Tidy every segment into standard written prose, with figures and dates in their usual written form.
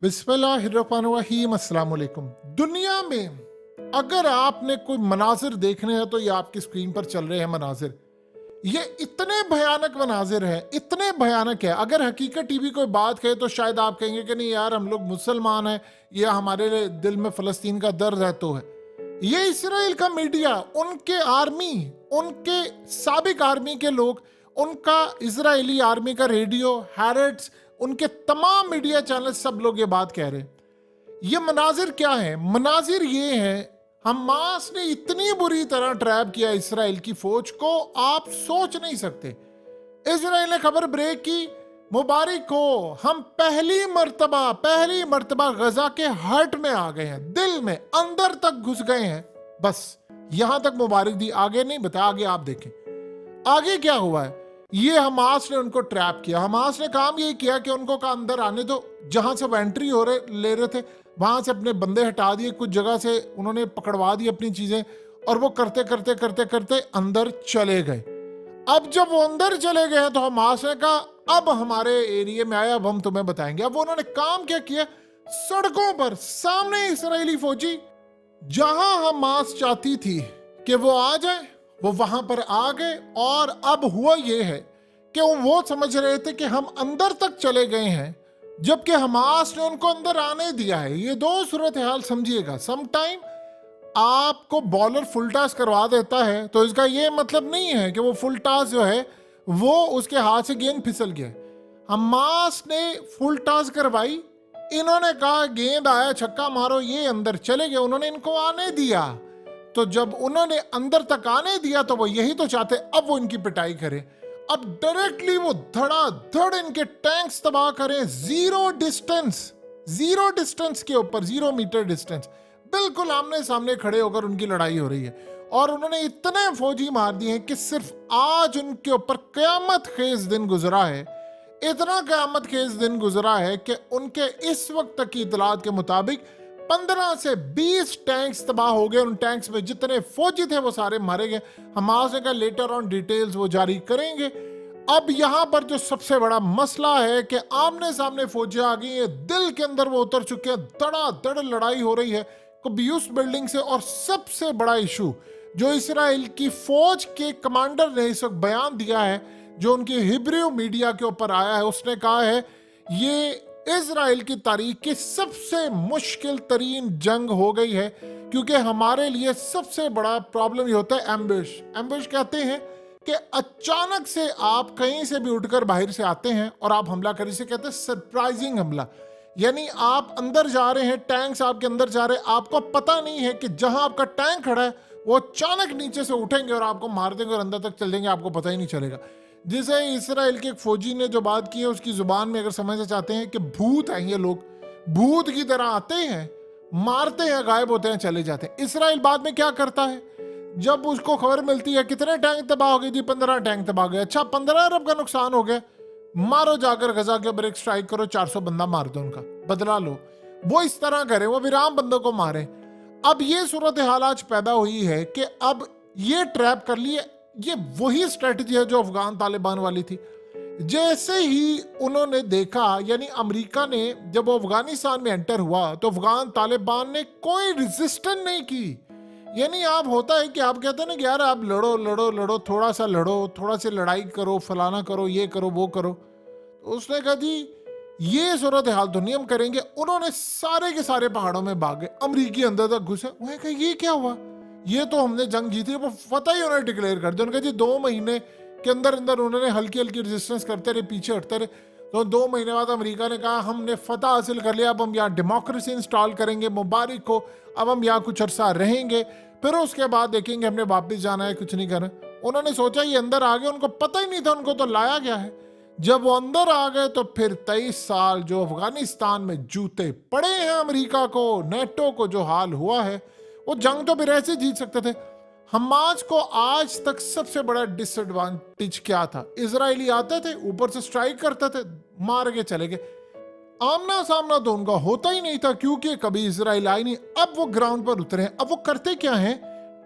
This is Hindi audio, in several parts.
बिस्मिल्लाहिर्रहमानिर्रहीम। अस्सलाम वालेकुम। दुनिया में अगर आपने कोई मनाजिर देखने हैं तो ये आपकी स्क्रीन पर चल रहे हैं मनाजिर। ये इतने भयानक मनाजिर हैं, इतने भयानक है। अगर हकीकत टीवी कोई बात कहे तो शायद आप कहेंगे कि नहीं यार, हम लोग मुसलमान हैं, ये हमारे दिल में फ़लस्तीन का दर्द है। तो है ये इसराइल का मीडिया, उनके आर्मी, उनके साबिक आर्मी के लोग, उनका इजरायली आर्मी का रेडियो हैरेट्स, उनके तमाम मीडिया चैनल, सब लोग ये बात कह रहे हैं। ये मनाजिर क्या है? मनाजिर ये है, हमास ने इतनी बुरी तरह ट्रैप किया इसराइल की फौज को, आप सोच नहीं सकते। इसराइल ने खबर ब्रेक की, मुबारक हो, हम पहली मर्तबा गजा के हार्ट में आ गए हैं, दिल में अंदर तक घुस गए हैं। बस यहां तक मुबारक दी, आगे नहीं बताया। आगे आप देखें आगे क्या हुआ है। ये हमास ने उनको ट्रैप किया। हमास ने काम यही किया कि उनको का अंदर आने दो, जहां से वो एंट्री ले रहे थे वहां से अपने बंदे हटा दिए, कुछ जगह से उन्होंने पकड़वा दी अपनी चीजें, और वो करते करते करते करते अंदर चले गए। अब जब वो अंदर चले गए हैं तो हमास ने कहा अब हमारे एरिया में आया, अब हम तुम्हें बताएंगे। अब उन्होंने काम क्या किया, सड़कों पर सामने इसराइली फौजी, जहां हमास चाहती थी कि वो आ जाए, वो वहां पर आ गए। और अब हुआ ये है कि वो समझ रहे थे कि हम अंदर तक चले गए हैं, जबकि हमास ने उनको अंदर आने दिया है। ये दो सूरत हाल समझिएगा। सम टाइम आपको बॉलर फुल टॉस करवा देता है तो इसका ये मतलब नहीं है कि वो फुल टॉस जो है वो उसके हाथ से गेंद फिसल गया। हमास ने फुल टॉस करवाई, इन्होंने कहा गेंद आया, छक्का मारो, ये अंदर चले गए, उन्होंने इनको आने दिया। तो जब उन्होंने अंदर तक आने दिया तो वो यही तो चाहते, अब वो इनकी पिटाई करें। अब डायरेक्टली वो धड़ाधड़ इनके टैंक्स तबाह करें, जीरो डिस्टेंस के ऊपर, 0 मीटर डिस्टेंस, बिल्कुल आमने सामने खड़े होकर उनकी लड़ाई हो रही है। और उन्होंने इतने फौजी मार दिए हैं कि सिर्फ आज उनके ऊपर कयामत खेज दिन गुजरा है। इतना कयामत खेज दिन गुजरा है कि उनके इस वक्त तक की इतलात के मुताबिक 15 से 20 टैंक्स तबाह हो गए। उन टैंक्स में जितने फौजी थे वो सारे मारे गए। हमास ने कहा लेटर ऑन डिटेल्स वो जारी करेंगे। अब यहां पर जो सबसे बड़ा मसला है कि आमने सामने फौजी आ गई है, दिल के अंदर वो उतर चुके हैं, धड़ाधड़ लड़ाई हो रही है कब्यूस बिल्डिंग से। और सबसे बड़ा इशू जो इसराइल की फौज के कमांडर ने इस वक्त बयान दिया है, जो उनकी हिब्रू मीडिया के ऊपर आया है, उसने कहा है ये इजराइल की तारीख की सबसे मुश्किल तरीन जंग हो गई है, क्योंकि हमारे लिए सबसे बड़ा प्रॉब्लम ये होता है एम्बुश। एम्बुश कहते हैं कि अचानक से आप कहीं से भी उठकर बाहर से आते हैं और आप हमला करें, इसे कहते हैं सरप्राइजिंग हमला। यानी आप अंदर जा रहे हैं, टैंक्स आपके अंदर जा रहे हैं, आपको पता नहीं है कि जहां आपका टैंक खड़ा है वो अचानक नीचे से उठेंगे और आपको मार देंगे और अंदर तक चल देंगे, आपको पता ही नहीं चलेगा। जिसे इसराइल के एक फौजी ने जो बात की है उसकी जुबान में अगर समझना चाहते हैं कि भूत हैं ये लोग, भूत की तरह आते हैं, मारते हैं, गायब होते हैं, चले जाते हैं। इसराइल बाद में क्या करता है, जब उसको खबर मिलती है कितने टैंक तबाह हो गई थी, 15 टैंक तबाह हो गए, अच्छा 15 अरब का नुकसान हो गया, मारो जाकर गजा के ऊपर एक स्ट्राइक करो, 400 बंदा मार दो, उनका बदला लो। वो इस तरह करे, वो विराम बंदों को मारे। अब ये सूरत हाल आज पैदा हुई है कि अब ये ट्रैप कर लिए। ये वही स्ट्रेटजी है जो अफगान तालिबान वाली थी। जैसे ही उन्होंने देखा, यानी अमेरिका ने जब वो अफगानिस्तान में एंटर हुआ तो अफगान तालिबान ने कोई रेजिस्टेंस नहीं की। यानी आप होता है कि आप कहते हैं ना कि यार आप लड़ो लड़ो लड़ो, थोड़ा सा लड़ो, थोड़ा सा लड़ाई करो, फलाना करो, ये करो, वो करो। तो उसने कहा जी ये सूरत हाल तो नहीं हम करेंगे। उन्होंने सारे के सारे पहाड़ों में भागे, अमरीकी अंदर तक घुसे। उन्होंने कहा ये क्या हुआ, ये तो हमने जंग जीती। वो फतह ही उन्होंने डिक्लेयर कर दिया। उन्होंने कहा जी 2 महीने के अंदर अंदर उन्होंने हल्की हल्की रेजिस्टेंस करते रहे, पीछे हटते रहे। तो 2 महीने बाद अमेरिका ने कहा हमने फतह हासिल कर लिया, अब हम यहाँ डेमोक्रेसी इंस्टॉल करेंगे, मुबारक हो, अब हम यहाँ कुछ अरसा रहेंगे, फिर उसके बाद देखेंगे हमने वापस जाना है, कुछ नहीं करना। उन्होंने सोचा ये अंदर आ गए, उनको पता ही नहीं था, उनको तो लाया गया है। जब वो अंदर आ गए तो फिर 23 साल जो अफगानिस्तान में जूते पड़े हैं अमेरिका को, नेटो को, जो हाल हुआ है, वो जंग तो फिर ऐसे जीत सकते थे। हमास को आज तक सबसे बड़ा डिसएडवांटेज क्या था, इजरायली आते थे, ऊपर से स्ट्राइक करते थे, मार के चले गए। आमना सामना तो उनका होता ही नहीं था, क्योंकि कभी इजराइल आई नहीं। अब वो ग्राउंड पर उतरे हैं। अब वो करते क्या हैं,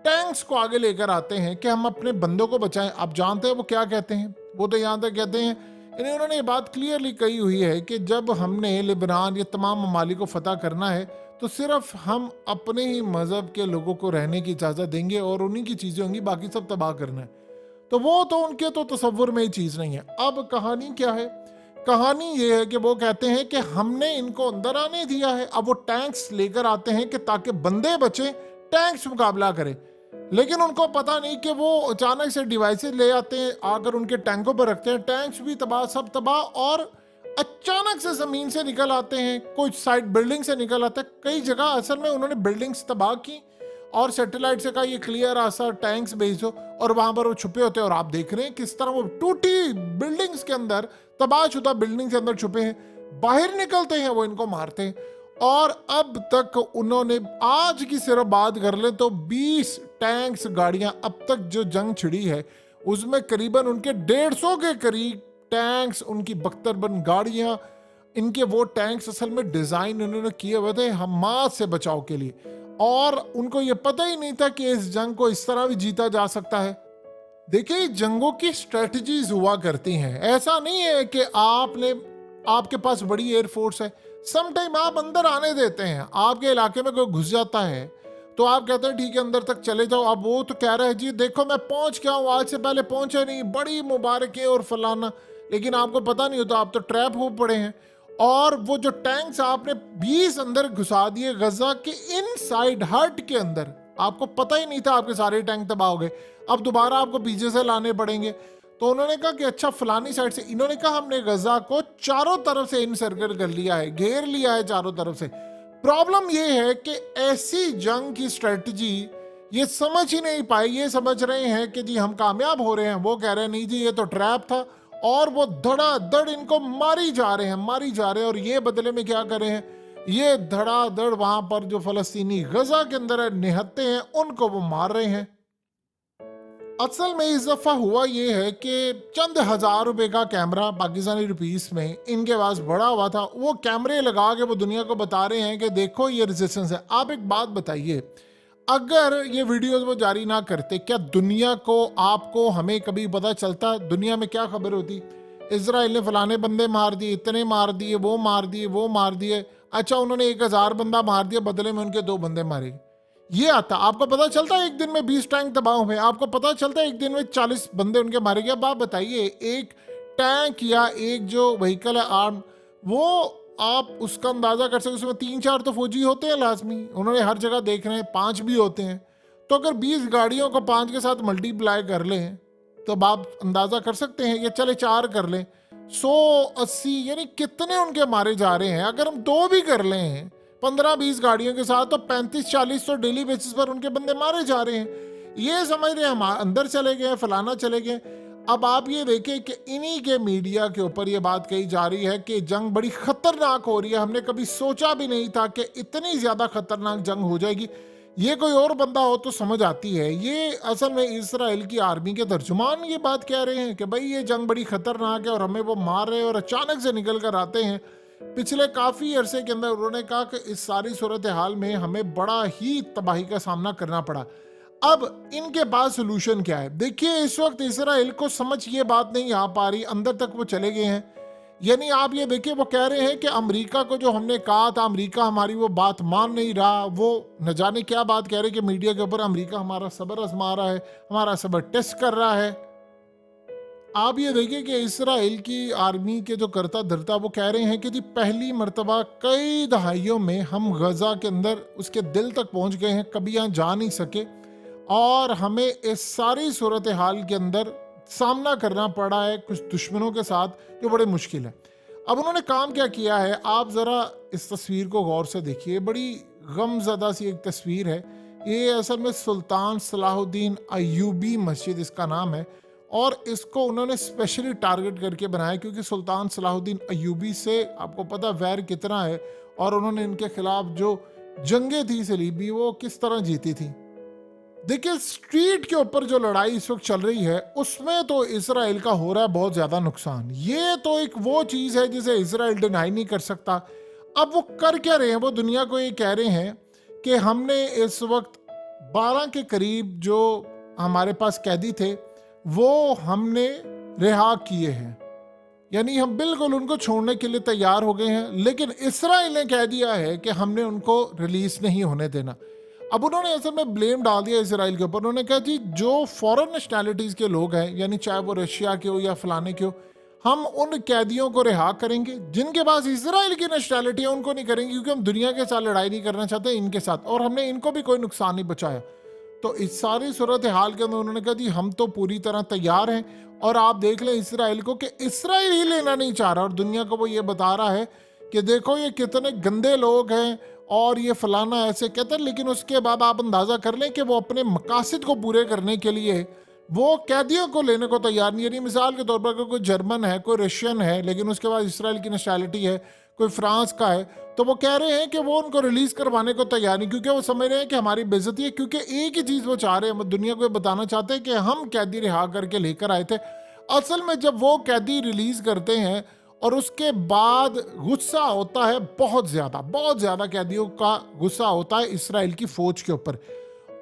टैंक्स को आगे लेकर आते हैं कि हम अपने बंदों को बचाएं। आप जानते हैं वो क्या कहते हैं, वो तो यहां तक कहते हैं यानी उन्होंने ये बात क्लियरली कही हुई है कि जब हमने लेबनान या तमाम ममालिक को फतह करना है तो सिर्फ हम अपने ही मज़हब के लोगों को रहने की इजाज़त देंगे और उन्हीं की चीज़ें होंगी, बाकी सब तबाह करना है। तो वो तो उनके तो तसव्वुर में ही चीज़ नहीं है। अब कहानी क्या है? कहानी ये है कि वो कहते हैं कि हमने इनको अंदर आने दिया है। अब वो टैंक्स लेकर आते हैं कि ताकि बंदे बचे, टैंक्स मुकाबला करें। लेकिन उनको पता नहीं कि वो अचानक से डिवाइसेस ले आते हैं, आकर उनके टैंकों पर रखते हैं, टैंक्स भी तबाह, सब तबाह, और अचानक से ज़मीन से निकल आते हैं, कुछ साइड बिल्डिंग से निकल आते हैं। कई जगह असल में उन्होंने बिल्डिंग्स तबाह की और सैटेलाइट से कहा ये क्लियर आसा टैंक्स भेजो, और वहां पर वो छुपे होते हैं और आप देख रहे हैं किस तरह वो टूटी बिल्डिंग्स के अंदर, तबाहशुदा बिल्डिंग के अंदर छुपे हैं। बाहर निकलते हैं वो इनको मारते हैं। और अब तक उन्होंने, आज की सिर्फ बात कर ले तो 20 टैंक्स गाड़ियां अब तक जो जंग छिड़ी है उसमें करीबन उनके 150 के करीब टैंक्स, उनकी बख्तरबंद गाड़ियां, इनके वो टैंक्स असल में डिजाइन उन्होंने किए हुए थे हमास से बचाव के लिए, और उनको ये पता ही नहीं था कि इस जंग को इस तरह भी जीता जा सकता है। देखिए, जंगों की स्ट्रेटजीज हुआ करती हैं। ऐसा नहीं है कि आपके पास बड़ी एयरफोर्स है, सम टाइम आप अंदर आने देते हैं। आपके इलाके में कोई घुस जाता है तो आप कहते हैं ठीक है अंदर तक चले जाओ। अब वो तो कह रहा है जी देखो मैं पहुंच गया हूं, आज से पहले पहुंचे नहीं, बड़ी मुबारक है और फलाना, लेकिन आपको पता नहीं होता, आप तो ट्रैप हो पड़े हैं। और वो जो टैंक्स आपने 20 अंदर घुसा दिए गजा के इनसाइड हट के अंदर, आपको पता ही नहीं था, आपके सारे टैंक तबाह हो गए। अब दोबारा आपको पीछे से लाने पड़ेंगे। तो उन्होंने कहा कि अच्छा फलानी साइड से, इन्होंने कहा हमने गजा को चारों तरफ से इनसर्कल कर लिया है, घेर लिया है चारों तरफ से। प्रॉब्लम ये है कि ऐसी जंग की स्ट्रेटजी ये समझ ही नहीं पाए। ये समझ रहे हैं कि जी हम कामयाब हो रहे हैं, वो कह रहे हैं नहीं जी ये तो ट्रैप था, और वो धड़ाधड़ इनको मारी जा रहे हैं। और ये बदले में क्या कर रहे हैं, ये धड़ाधड़ वहां पर जो फलस्तीनी गजा के अंदर निहत्ते हैं उनको वो मार रहे हैं। असल में इस दफा हुआ ये है कि चंद हजार रुपए का कैमरा पाकिस्तानी रुपीस में इनके पास बड़ा हुआ था, वो कैमरे लगा के वो दुनिया को बता रहे हैं कि देखो ये रेजिस्टेंस है। आप एक बात बताइए, अगर ये वीडियोस वो जारी ना करते, क्या दुनिया को, आपको, हमें कभी पता चलता? दुनिया में क्या खबर होती? इजराइल ने फलाने बंदे मार दिए, इतने मार दिए, वो मार दिए, वो मार दिए। अच्छा उन्होंने 1000 बंदा मार दिया, बदले में उनके 2 बंदे मारे। ये आता, आपको पता चलता है एक दिन में 20 टैंक तबाह हुए, आपको पता चलता है एक दिन में 40 बंदे उनके मारे गए। अब आप बताइए, एक टैंक या एक जो व्हीकल है आर्म, वो आप उसका अंदाजा कर सकते, उसमें 3-4 तो फौजी होते हैं लाजमी, उन्होंने हर जगह देख रहे हैं, 5 भी होते हैं। तो अगर 20 गाड़ियों को 5 के साथ मल्टीप्लाई कर लें तो आप अंदाजा कर सकते हैं, या चले 4 कर लें, 180 यानी कितने उनके मारे जा रहे हैं। अगर हम 2 भी कर लें 15-20 गाड़ियों के साथ, तो 35-40 तो डेली बेसिस पर उनके बंदे मारे जा रहे हैं। ये समझ रहे हैं हम अंदर चले गए, फलाना चले गए। अब आप ये देखें कि इन्हीं के मीडिया के ऊपर ये बात कही जा रही है कि जंग बड़ी खतरनाक हो रही है, हमने कभी सोचा भी नहीं था कि इतनी ज्यादा खतरनाक जंग हो जाएगी। ये कोई और बंदा हो तो समझ आती है, ये असल में इजराइल की आर्मी के तर्जुमान ये बात कह रहे हैं कि भाई ये जंग बड़ी खतरनाक है और हमें वो मार रहे हैं, और अचानक से निकल कर आते हैं। पिछले काफ़ी अरसे के अंदर उन्होंने कहा कि इस सारी सूरत हाल में हमें बड़ा ही तबाही का सामना करना पड़ा। अब इनके पास सोल्यूशन क्या है? देखिए, इस वक्त इसराइल को समझ ये बात नहीं आ पा रही, अंदर तक वो चले गए हैं। यानी आप ये देखिए, वो कह रहे हैं कि अमेरिका को जो हमने कहा था, अमेरिका हमारी वो बात मान नहीं रहा। वो न जाने क्या बात कह रहे हैं कि मीडिया के ऊपर अमेरिका हमारा सब्र आजमा रहा है, हमारा सब्र टेस्ट कर रहा है। आप ये देखिए कि इसराइल की आर्मी के जो करता धरता, वो कह रहे हैं कि जी पहली मर्तबा कई दहाइयों में हम गजा के अंदर उसके दिल तक पहुंच गए हैं, कभी यहाँ जा नहीं सके, और हमें इस सारी सूरत हाल के अंदर सामना करना पड़ा है कुछ दुश्मनों के साथ जो बड़े मुश्किल है। अब उन्होंने काम क्या किया है, आप ज़रा इस तस्वीर को गौर से देखिए, बड़ी गमज़दा सी एक तस्वीर है। ये असल में सुल्तान सलाहुद्दीन अय्यूबी मस्जिद इसका नाम है, और इसको उन्होंने स्पेशली टारगेट करके बनाया क्योंकि सुल्तान सलाहुद्दीन अय्यूबी से आपको पता वैर कितना है, और उन्होंने इनके खिलाफ जो जंगें थी सलीबी, वो किस तरह जीती थी। देखिए, स्ट्रीट के ऊपर जो लड़ाई इस वक्त चल रही है उसमें तो इसराइल का हो रहा है बहुत ज़्यादा नुकसान। ये तो एक वो चीज़ है जिसे इसराइल डिनाई नहीं कर सकता। अब वो कर क्या रहे हैं, वो दुनिया को ये कह रहे हैं कि हमने इस वक्त 12 के करीब जो हमारे पास कैदी थे वो हमने रिहा किए हैं। यानी हम बिल्कुल उनको छोड़ने के लिए तैयार हो गए हैं, लेकिन इसराइल ने कह दिया है कि हमने उनको रिलीज नहीं होने देना। अब उन्होंने असल में ब्लेम डाल दिया इसराइल के ऊपर। उन्होंने कहा जी जो फॉरेन नेशनैलिटीज़ के लोग हैं, यानी चाहे वो रशिया के हो या फलाने के हो, हम उन कैदियों को रिहा करेंगे। जिनके पास इसराइल की नेशनैलिटी है उनको नहीं करेंगे, क्योंकि हम दुनिया के साथ लड़ाई नहीं करना चाहते इनके साथ, और हमने इनको भी कोई नुकसान नहीं पहुंचाया। तो इस सारी सूरत हाल के अंदर उन्होंने कहा जी हम तो पूरी तरह तैयार हैं, और आप देख लें इसराइल को कि इसराइल ही लेना नहीं चाह रहा, और दुनिया को वो ये बता रहा है कि देखो ये कितने गंदे लोग हैं और ये फलाना ऐसे कहते हैं। लेकिन उसके बाद आप अंदाज़ा कर लें कि वो अपने मकासद को पूरे करने के लिए वो कैदियों को लेने को तैयार नहीं। यानी मिसाल के तौर पर अगर कोई जर्मन है, कोई रशियन है, लेकिन उसके बाद इसराइल की नेशनैलिटी है, कोई फ्रांस का है, तो वो कह रहे हैं कि वो उनको रिलीज करवाने को तैयार नहीं, क्योंकि वो समझ रहे हैं कि हमारी बेइज्जती है। क्योंकि एक ही चीज़ वो चाह रहे हैं, वो दुनिया को बताना चाहते हैं कि हम कैदी रिहा करके लेकर आए थे। असल में जब वो कैदी रिलीज करते हैं और उसके बाद गुस्सा होता है बहुत ज़्यादा कैदियों का गुस्सा होता है इसराइल की फ़ौज के ऊपर,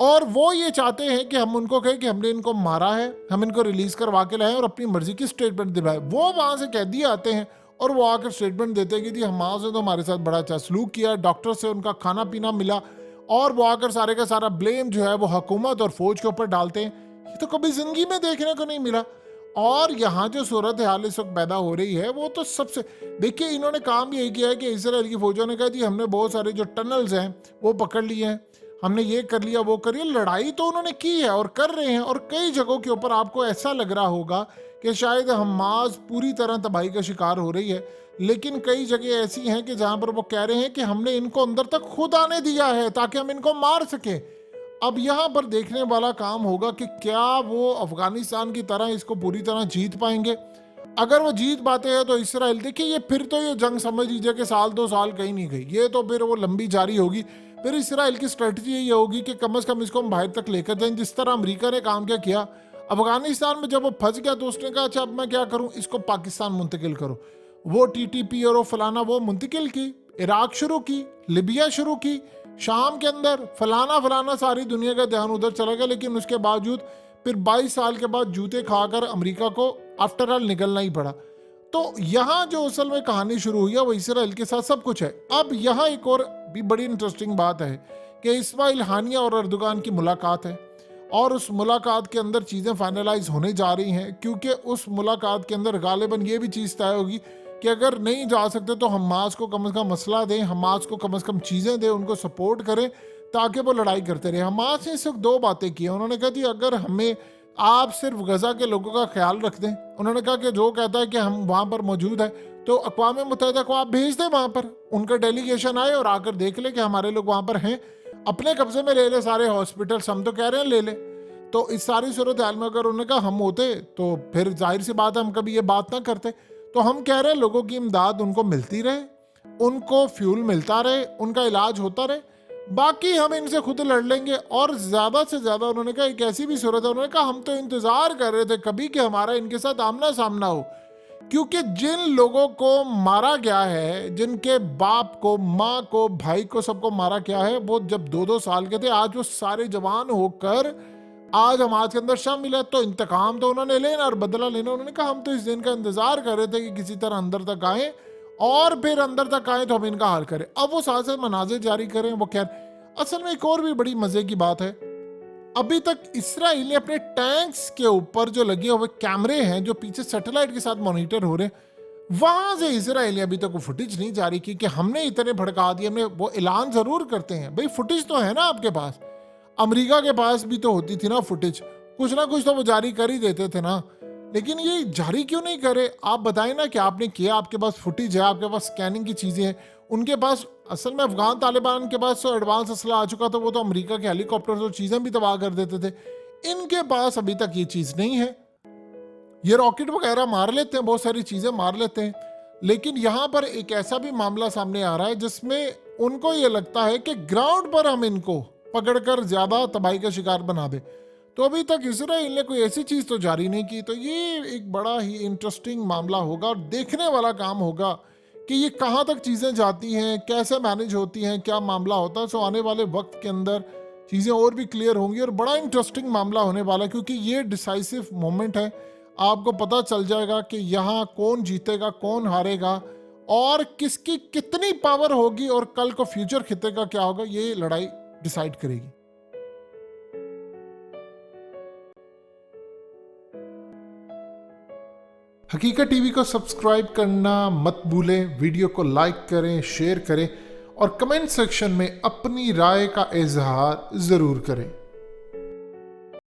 और वो ये चाहते हैं कि हम उनको कहें कि हमने इनको मारा है, हम इनको रिलीज करवा के लाएं और अपनी मर्जी की स्टेटमेंट दिलवाएं। वो वहाँ से कैदी आते हैं और वो आकर स्टेटमेंट देते हैं कि जी हमास ने तो हमारे साथ बड़ा अच्छा सलूक किया, डॉक्टर से उनका खाना पीना मिला, और वो आकर सारे का सारा ब्लेम जो है वो हुकूमत और फौज के ऊपर डालते हैं। ये तो कभी जिंदगी में देखने को नहीं मिला। और यहाँ जो सूरत हाल इस वक्त पैदा हो रही है वो तो सबसे, देखिए इन्होंने काम यही किया है कि इसराइल की फौजों ने कहा जी हमने बहुत सारे जो टनल्स हैं वो पकड़ लिए हैं, हमने ये कर लिया वो कर लिया। लड़ाई तो उन्होंने की है और कर रहे हैं, और कई जगहों के ऊपर आपको ऐसा लग रहा होगा कि शायद हमास पूरी तरह तबाही का शिकार हो रही है, लेकिन कई जगह ऐसी हैं कि जहां पर वो कह रहे हैं कि हमने इनको अंदर तक खुद आने दिया है ताकि हम इनको मार सकें। अब यहाँ पर देखने वाला काम होगा कि क्या वो अफगानिस्तान की तरह इसको पूरी तरह जीत पाएंगे। अगर वो जीत पाते हैं तो इसराइल, देखिए ये फिर तो ये जंग समझ लीजिए कि साल 2 साल कहीं नहीं गई, ये तो फिर वो लंबी जारी होगी। फिर इसराइल की स्ट्रेटजी ये होगी कि कम से कम इसको हम बाहर तक लेकर जाएं, जिस तरह अमेरिका ने काम क्या किया अफगानिस्तान में। जब वो फंस गया तो उसने कहा अच्छा अब मैं क्या करूं, इसको पाकिस्तान मुंतकिल करो। वो टीटीपी और वो फलाना वो मुंतकिल की, इराक शुरू की, लिबिया शुरू की, शाम के अंदर फलाना सारी दुनिया का ध्यान उधर चला गया। लेकिन उसके बावजूद फिर 22 साल के बाद जूते खाकर अमेरिका को आफ्टर ऑल निकलना ही पड़ा। तो यहाँ जो असल में कहानी शुरू हुई है वो इसराइल के साथ सब कुछ है। अब यहाँ एक और भी बड़ी इंटरेस्टिंग बात है कि इस्माइल हानिया और अर्दोगान की मुलाकात है, और उस मुलाकात के अंदर चीज़ें फाइनलाइज होने जा रही हैं, क्योंकि उस मुलाकात के अंदर गालिबन ये भी चीज़ तय होगी कि अगर नहीं जा सकते तो हमास को कम से कम मसला दें, हमास को कम से कम चीज़ें दें, उनको सपोर्ट करें ताकि वो लड़ाई करते रहे। हमास ने सिर्फ 2 बातें की। उन्होंने कहा कि अगर हमें आप सिर्फ गजा के लोगों का ख्याल रख दें, उन्होंने कहा कि जो कहता है कि हम वहाँ पर मौजूद है तो अक़वाम मुत्तहिदा को आप भेज दें वहाँ पर, उनका डेलीगेशन आए और आकर देख ले कि हमारे लोग वहाँ पर हैं, अपने कब्जे में ले ले सारे हॉस्पिटल्स, हम तो कह रहे हैं ले ले। तो इस सारी सूरत हाल में अगर उन्होंने कहा हम होते तो फिर जाहिर सी बात है हम कभी ये बात ना करते। तो हम कह रहे हैं लोगों की इमदाद उनको मिलती रहे, उनको फ्यूल मिलता रहे, उनका इलाज होता रहे, बाकी हम इनसे खुद लड़ लेंगे। और ज़्यादा से ज़्यादा उन्होंने कहा एक ऐसी भी सूरत है, उन्होंने कहा हम तो इंतज़ार कर रहे थे कभी कि हमारा इनके साथ आमना सामना हो, क्योंकि जिन लोगों को मारा गया है, जिनके बाप को, माँ को, भाई को, सबको मारा गया है, वो जब 2-2 साल के थे, आज वो सारे जवान होकर आज हमारे के अंदर शम मिला, तो इंतकाम तो उन्होंने लेना और बदला लेना। उन्होंने कहा हम तो इस दिन का इंतजार कर रहे थे कि किसी तरह अंदर तक आए, और फिर अंदर तक आए तो हम इनका हाल करें। अब वो साथ साथ मनाज़िर जारी करें, वो खैर। असल में एक और भी बड़ी मजे की बात है, अभी तक इसराइल ने अपने टैंक्स के ऊपर जो लगे हुए कैमरे हैं, जो पीछे सैटेलाइट के साथ मॉनिटर हो रहे हैं, वहां से इसराइल ने अभी तक वो फुटेज नहीं जारी की कि हमने इतने भड़का दिए। हमने, वो ऐलान जरूर करते हैं, भाई फुटेज तो है ना आपके पास, अमेरिका के पास भी तो होती थी ना फुटेज, कुछ ना कुछ तो वो जारी कर ही देते थे ना, लेकिन ये जारी क्यों नहीं करे? आप बताएं ना कि आपने किया, आपके पास फुटेज है, आपके पास स्कैनिंग की चीज़ें हैं, उनके पास असल में अफगान तालिबान के पास तो एडवांस असला आ चुका था, वो तो अमेरिका के हेलीकॉप्टर और चीज़ें भी तबाह कर देते थे। इनके पास अभी तक ये चीज़ नहीं है। ये रॉकेट वगैरह मार लेते हैं, बहुत सारी चीज़ें मार लेते हैं, लेकिन यहाँ पर एक ऐसा भी मामला सामने आ रहा है जिसमें उनको ये लगता है कि ग्राउंड पर हम इनको पकड़कर ज़्यादा तबाही का शिकार बना दे। तो अभी तक इसराइल ने कोई ऐसी चीज़ तो जारी नहीं की। तो ये एक बड़ा ही इंटरेस्टिंग मामला होगा और देखने वाला काम होगा कि ये कहाँ तक चीज़ें जाती हैं, कैसे मैनेज होती हैं, क्या मामला होता है। सो आने वाले वक्त के अंदर चीज़ें और भी क्लियर होंगी और बड़ा इंटरेस्टिंग मामला होने वाला है, क्योंकि ये डिसाइसिव मोमेंट है। आपको पता चल जाएगा कि यहाँ कौन जीतेगा, कौन हारेगा और किसकी कितनी पावर होगी और कल को फ्यूचर खिते का क्या होगा, ये लड़ाई डिसाइड करेगी। हकीकत टीवी को सब्सक्राइब करना मत भूलें, वीडियो को लाइक करें, शेयर करें और कमेंट सेक्शन में अपनी राय का इजहार ज़रूर करें।